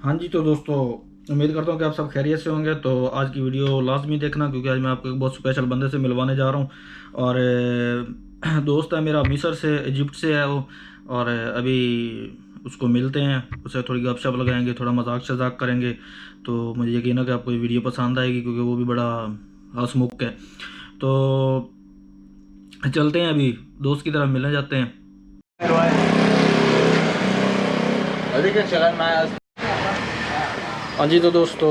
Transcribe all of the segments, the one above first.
हाँ जी, तो दोस्तों उम्मीद करता हूँ कि आप सब खैरियत से होंगे। तो आज की वीडियो लाजमी देखना, क्योंकि आज मैं आपको एक बहुत स्पेशल बंदे से मिलवाने जा रहा हूँ। और दोस्त है मेरा, मिस्र से, इजिप्ट से है वो। और अभी उसको मिलते हैं, उससे थोड़ी गपशप लगाएंगे, थोड़ा मजाक शजाक करेंगे। तो मुझे यकीन है कि आपको ये वीडियो पसंद आएगी, क्योंकि वो भी बड़ा हंसमुख है। तो चलते हैं, अभी दोस्त की तरफ मिलने जाते हैं। हाँ जी, तो दोस्तों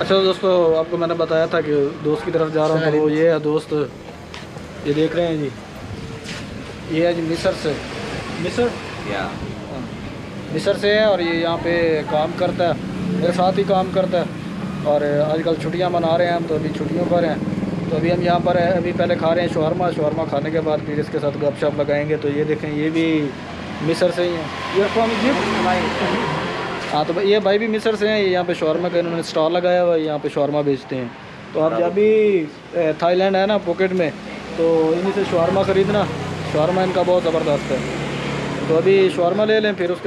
अच्छा दोस्तों, आपको मैंने बताया था कि दोस्त की तरफ जा रहा हूँ। तो वो ये है दोस्त, ये देख रहे हैं जी, ये है जी मिस्र से। मिस्र मिस्र से है, और ये यहाँ पे काम करता है, मेरे साथ ही काम करता है। और आजकल छुट्टियाँ मना रहे हैं हम, तो अभी छुट्टियों पर हैं। तो अभी हम यहाँ पर हैं, अभी पहले खा रहे हैं शवारमा। शवारमा खाने के बाद फिर इसके साथ गपशप लगाएंगे। तो ये देखें, ये भी मिस्र से ही हैं। ये फ्रॉम इजिप्ट। हाँ, तो ये भाई भी मिस्र से हैं। यहाँ पे शवारमा का इन्होंने स्टॉल लगाया हुआ है, यहाँ पे शवारमा बेचते हैं। तो आप जब भी थाईलैंड है ना पॉकेट में, तो इन्हीं से शवारमा ख़रीदना। शवारमा इनका बहुत ज़बरदस्त है। तो अभी शवारमा ले लें, फिर उसके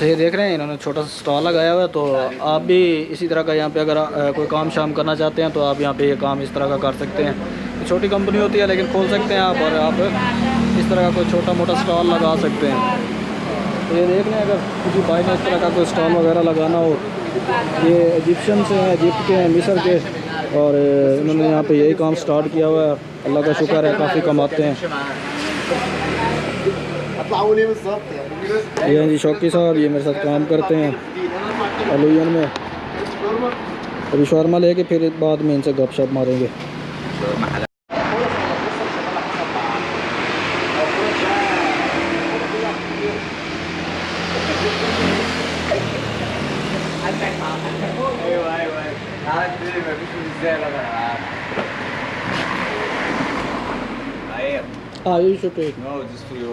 तो ये देख रहे हैं, इन्होंने छोटा सा स्टॉल लगाया हुआ है। तो आप भी इसी तरह का यहाँ पे अगर कोई काम शाम करना चाहते हैं, तो आप यहाँ पे ये काम इस तरह का कर सकते हैं। छोटी कंपनी होती है, लेकिन खोल सकते हैं आप, और आप इस तरह का कोई छोटा मोटा स्टॉल लगा सकते हैं। तो ये देख लें, अगर किसी भाई ने इस तरह का कोई स्टॉल वगैरह लगाना हो। ये इजिप्शियन से हैं, इजिप्ट के हैं, मिस्र के। और इन्होंने यहाँ पे यही काम स्टार्ट किया हुआ है। अल्लाह का शुक्र है, काफ़ी कमाते हैं। ये हैं जी शौकी साहब, ये मेरे साथ काम करते हैं अलुयन में। अभी शौरमा लेके फिर बाद में इनसे गपशप मारेंगे। हाँ, ये शुक्र। No, just for you.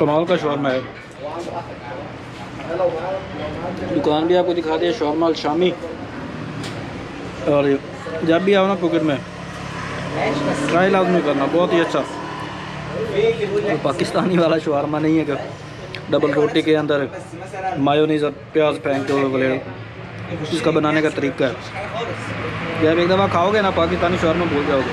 कमाल का शौरमा है। दुकान भी आपको दिखा दिया, शौरमा शामी। और जब भी आओ ना पॉकेट में, ट्राई लाजमी करना, बहुत ही अच्छा। और पाकिस्तानी वाला शौरमा नहीं है कि डबल रोटी के अंदर मायोनीज़ और प्याज फेंक के बोले। इसका बनाने का तरीका है, जब एक दफ़ा खाओगे ना पाकिस्तानी शौरमा भूल जाओगे।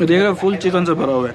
देख रहे हो, फुल चिकन से भरा हुआ है।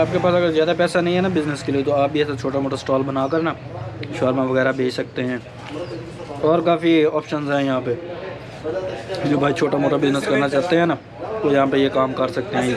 आपके पास अगर ज़्यादा पैसा नहीं है ना बिज़नेस के लिए, तो आप भी ऐसा छोटा मोटा स्टॉल बनाकर ना शौरमा वगैरह बेच सकते हैं। और काफ़ी ऑप्शंस हैं यहाँ पे। जो भाई छोटा मोटा बिज़नेस करना चाहते हैं ना, तो यहाँ पे ये काम कर सकते हैं easy.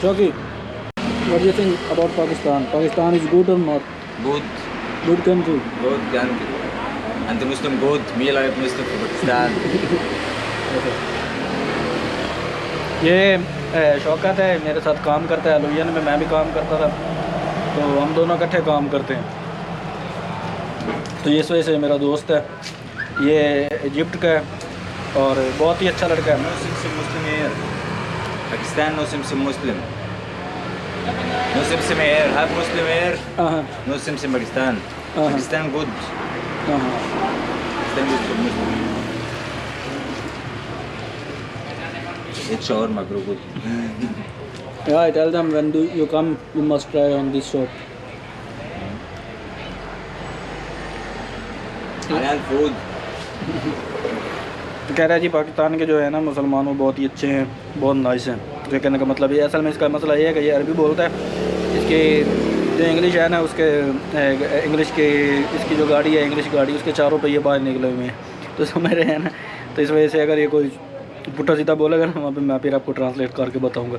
Shoki, what do you think about Pakistan? Pakistan is good or not? Good. Good country. Good country. And the Muslim good. Me like Muslim for Pakistan. ये शौकत है, मेरे साथ काम करता है लुधियाना में, मैं भी काम करता था, तो हम दोनों इकट्ठे काम करते हैं। तो इस वजह से मेरा दोस्त है, ये इजिप्ट का है और बहुत ही अच्छा लड़का है। No Simsim Muslim here. Pakistan no Simsim Muslim. No Simsim here. Have Muslim here. हाँ No Simsim Pakistan. Uh-huh. Pakistan good. हाँ Pakistan good for Muslim. It's shawarma bro good. Yeah, I tell them when you come, you must try on this shop. Halal food. कह रहा है जी पाकिस्तान के जो है ना मुसलमान वो बहुत ही अच्छे हैं, बहुत नाइस हैं। तो कहने का मतलब ये असल में इसका मसला ये है कि ये अरबी बोलता है, इसकी जो इंग्लिश है ना उसके इंग्लिश की इसकी जो गाड़ी है इंग्लिश गाड़ी उसके चारों पहिए बाहर निकले हुए हैं, तो समझ रहे हैं ना। तो इस वजह से अगर ये कोई पुट्ठा सीधा बोलेगा ना वहाँ पे मैं फिर आपको ट्रांसलेट करके बताऊँगा।